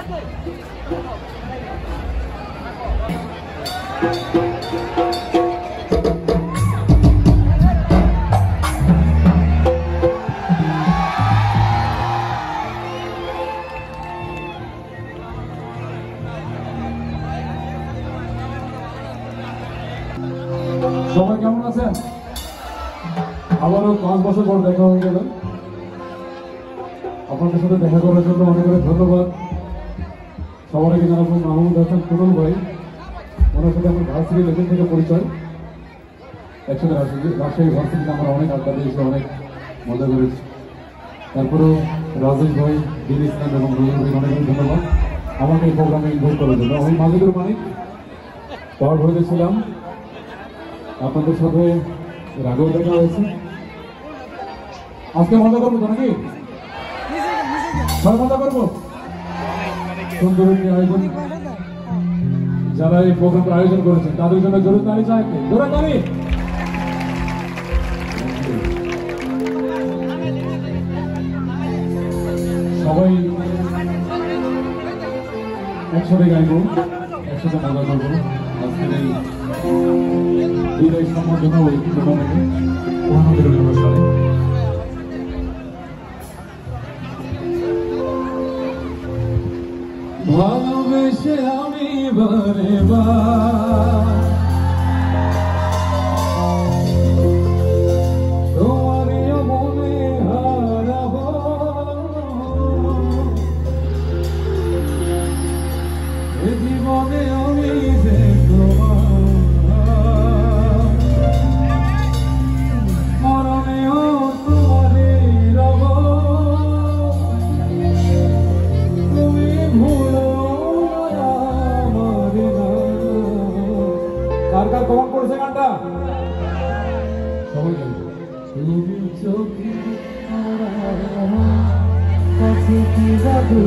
সবাই কেমন আছেন? আবারও 5 বছর পর দেখা হয়ে গেল। আপনাদের সাথে দেখা করার জন্য অনেক অনেক ধন্যবাদ। সবার আগে জানাবো মাহমুদ হাসান টুটুল ভাই, ওনার সাথে আমার ভার্সিটি লেভেল থেকে পরিচয়। একসাথে রাজশাহী ভার্সিটিতে আমরা অনেক আড্ডা দিয়েছি, অনেক মজা করেছি। তারপরেও রাজেশ ভাই, দিল ইসলাম এবং রুজুল ভাই অনেক ধন্যবাদ আমাকে এই প্রোগ্রামে ইনভলভ করার জন্য। আমি মালিকুর মানিক পাওয়ার ভোটে ছিলাম, আপনাদের সাথে রাগেও দেখা হয়েছে। আজকে মজা করবো তো নাকি? মজা করবো। সুন্দর একটি আয়োজন, যারা এই প্রোগ্রামটা আয়োজন করেছেন তাদের জন্য জোরে তালি চাই, জোরে তালি। সবাই একসাথে গাইব, একসাথে মজা করবো। আজকের এই বিদায় সম্বর্ধনা ওই টুর্নামেন্টে অনুষ্ঠানে ভালোবেসে আমি বারে তোমারই মনে হারাব, এ জীবনে আমি যে মরণেও তোমারই রব, তুমি ভুলো আমার না। কার কার কমন পড়েছে গানটা? সবাই তুমি চোখে কাছে কি জাদু